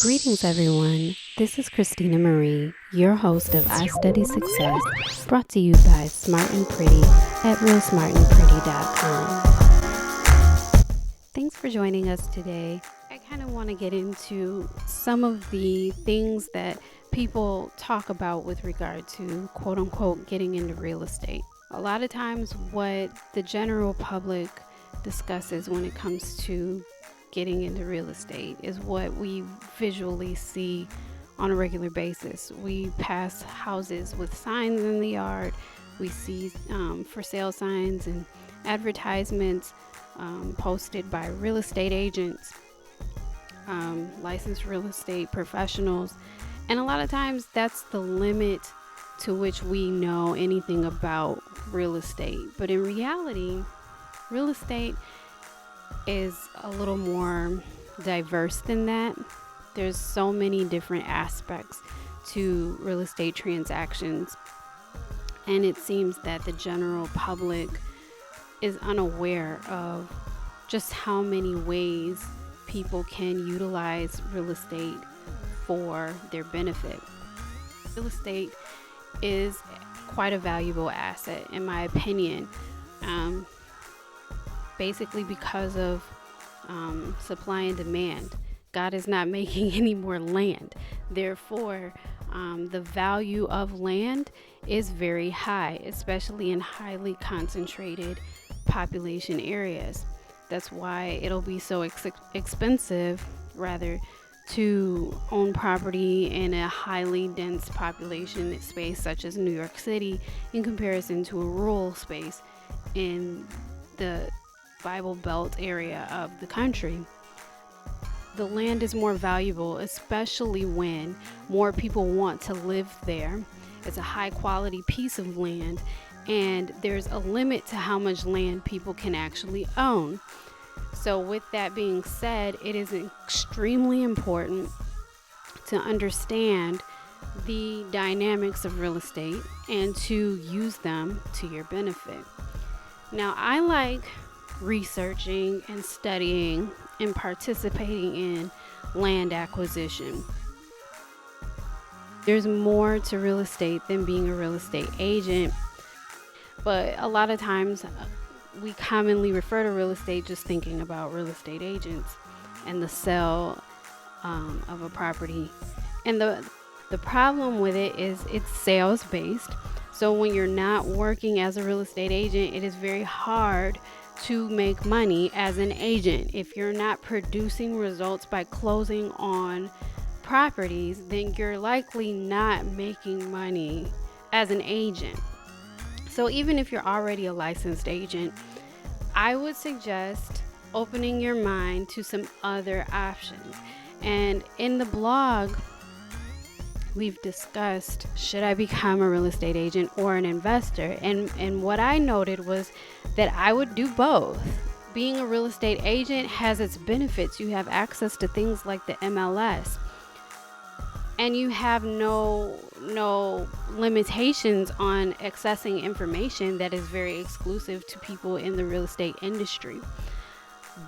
Greetings, everyone. This is Christina Marie, your host of iStudySuccess, brought to you by Smart and Pretty at realsmartandpretty.com. Thanks for joining us today. I kind of want to get into some of the things that people talk about with regard to quote unquote getting into real estate. A lot of times what the general public discusses when it comes to getting into real estate is what we visually see on a regular basis. We pass houses with signs in the yard. We see for sale signs and advertisements posted by real estate agents, licensed real estate professionals. And a lot of times that's the limit to which we know anything about real estate. But in reality, real estate is a little more diverse than that. There's so many different aspects to real estate transactions, and it seems that the general public is unaware of just how many ways people can utilize real estate for their benefit. Real estate is quite a valuable asset, in my opinion. Basically because of supply and demand. God is not making any more land. Therefore, the value of land is very high, especially in highly concentrated population areas. That's why it'll be so expensive, rather, to own property in a highly dense population space such as New York City in comparison to a rural space in the Bible Belt area of the country. The land is more valuable, especially when more people want to live there. It's a high quality piece of land, and there's a limit to how much land people can actually own. So with that being said, it is extremely important to understand the dynamics of real estate and to use them to your benefit. Now, I like researching and studying and participating in land acquisition. There's more to real estate than being a real estate agent, but a lot of times we commonly refer to real estate just thinking about real estate agents and the sale of a property. And the problem with it is it's sales based. So when you're not working as a real estate agent, it is very hard to make money as an agent. If you're not producing results by closing on properties, then you're likely not making money as an agent. So even if you're already a licensed agent, I would suggest opening your mind to some other options. And in the blog, we've discussed, should I become a real estate agent or an investor? And what I noted was that I would do both. Being a real estate agent has its benefits. You have access to things like the MLS, and you have no limitations on accessing information that is very exclusive to people in the real estate industry.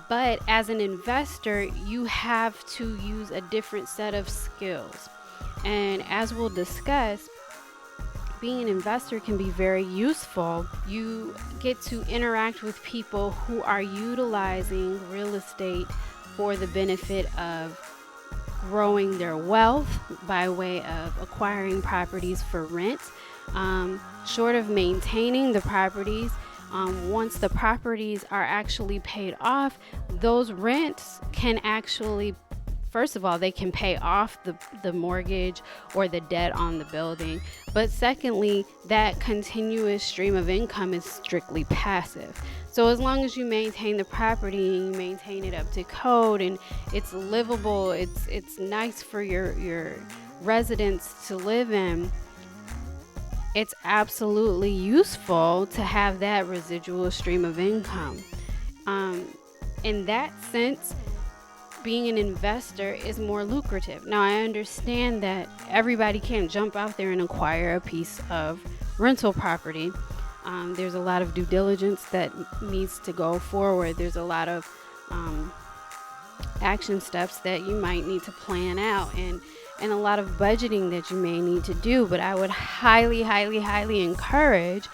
But as an investor, you have to use a different set of skills. And as we'll discuss, being an investor can be very useful. You get to interact with people who are utilizing real estate for the benefit of growing their wealth by way of acquiring properties for rent, short of maintaining the properties. Once the properties are actually paid off, those rents can actually, first of all, they can pay off the mortgage or the debt on the building. But secondly, that continuous stream of income is strictly passive. So as long as you maintain the property and you maintain it up to code and it's livable, it's nice for your residents to live in, it's absolutely useful to have that residual stream of income. In that sense, being an investor is more lucrative. Now, I understand that everybody can't jump out there and acquire a piece of rental property. There's a lot of due diligence that needs to go forward. There's a lot of action steps that you might need to plan out, and a lot of budgeting that you may need to do. But I would highly, highly, highly encourage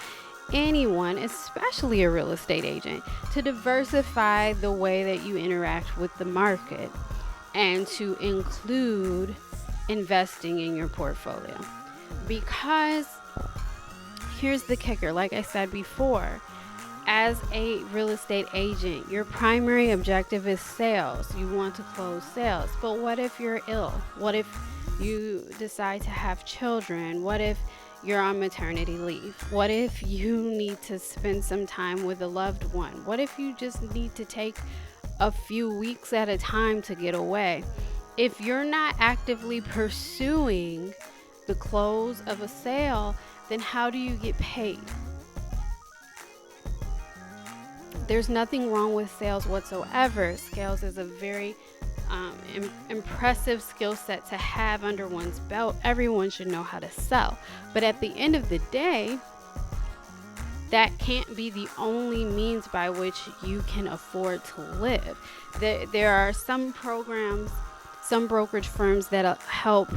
anyone, especially a real estate agent, to diversify the way that you interact with the market and to include investing in your portfolio. Because here's the kicker, like I said before, as a real estate agent, your primary objective is sales. You want to close sales. But what if you're ill? What if you decide to have children? What if you're on maternity leave? What if you need to spend some time with a loved one? What if you just need to take a few weeks at a time to get away? If you're not actively pursuing the close of a sale, then how do you get paid? There's nothing wrong with sales whatsoever. Sales is a very impressive skill set to have under one's belt. Everyone should know how to sell. But at the end of the day, that can't be the only means by which you can afford to live. There are some programs, some brokerage firms that help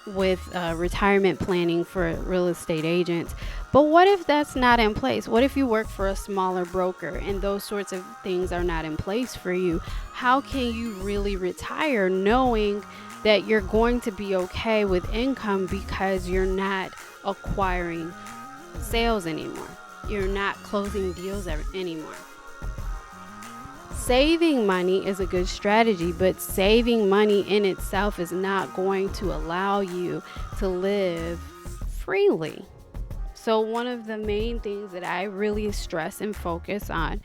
with retirement planning for real estate agents. But what if that's not in place? What if you work for a smaller broker and those sorts of things are not in place for you? How can you really retire knowing that you're going to be okay with income because you're not acquiring sales anymore? You're not closing deals anymore. Saving money is a good strategy, but saving money in itself is not going to allow you to live freely. So one of the main things that I really stress and focus on,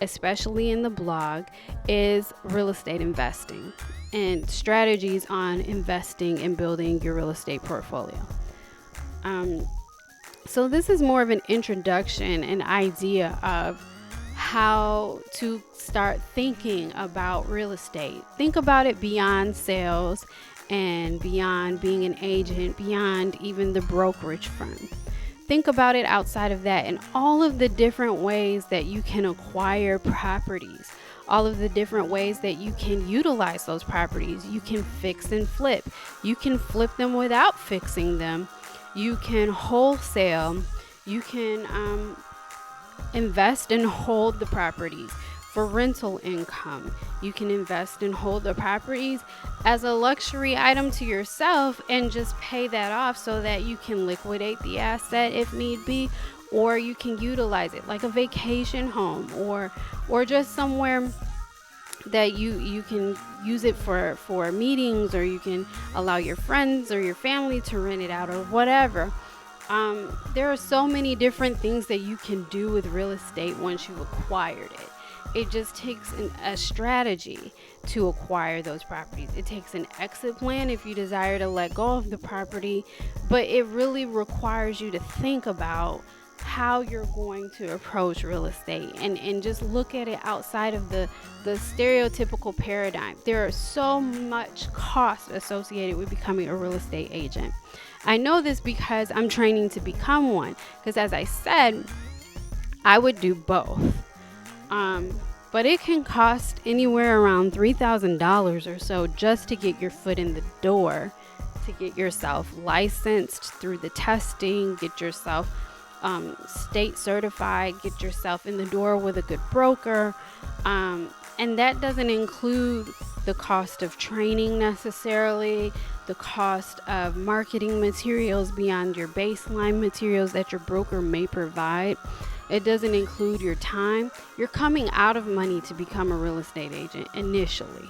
especially in the blog, is real estate investing and strategies on investing and building your real estate portfolio. So this is more of an introduction, an idea of how to start thinking about real estate. Think about it beyond sales and beyond being an agent, beyond even the brokerage firm. Think about it outside of that and all of the different ways that you can acquire properties, all of the different ways that you can utilize those properties. You can fix and flip. You can flip them without fixing them. You can wholesale. You can invest and hold the properties for rental income. You can invest and hold the properties as a luxury item to yourself and just pay that off so that you can liquidate the asset if need be, or you can utilize it like a vacation home or just somewhere that you can use it for meetings, or you can allow your friends or your family to rent it out or whatever. There are so many different things that you can do with real estate once you've acquired it. It just takes a strategy to acquire those properties. It takes an exit plan if you desire to let go of the property, but it really requires you to think about how you're going to approach real estate and just look at it outside of the stereotypical paradigm. There are so much cost associated with becoming a real estate agent. I know this because I'm training to become one, because as I said, I would do both. But it can cost anywhere around $3,000 or so just to get your foot in the door, to get yourself licensed through the testing, get yourself state certified, get yourself in the door with a good broker. And that doesn't include the cost of training necessarily, the cost of marketing materials beyond your baseline materials that your broker may provide. It doesn't include your time. You're coming out of money to become a real estate agent initially.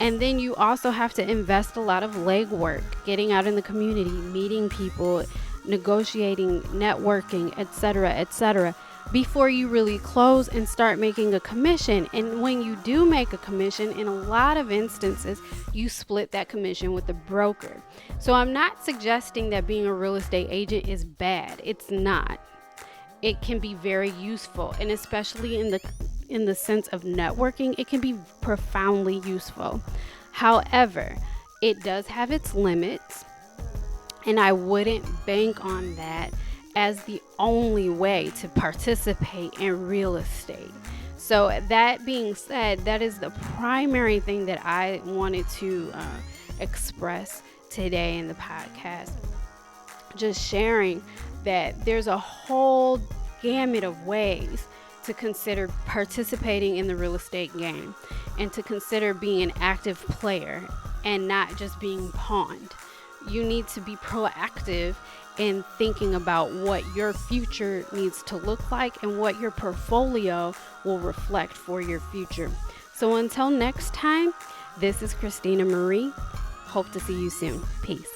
And then you also have to invest a lot of legwork, getting out in the community, meeting people, negotiating, networking, etc., before you really close and start making a commission. And when you do make a commission, in a lot of instances, you split that commission with the broker. So I'm not suggesting that being a real estate agent is bad. It's not. It can be very useful, and especially in the sense of networking, it can be profoundly useful. However, it does have its limits, and I wouldn't bank on that as the only way to participate in real estate. So that being said, that is the primary thing that I wanted to express today in the podcast. Just sharing that there's a whole gamut of ways to consider participating in the real estate game, and to consider being an active player and not just being pawned. You need to be proactive in thinking about what your future needs to look like and what your portfolio will reflect for your future. So until next time, this is Christina Marie. Hope to see you soon. Peace.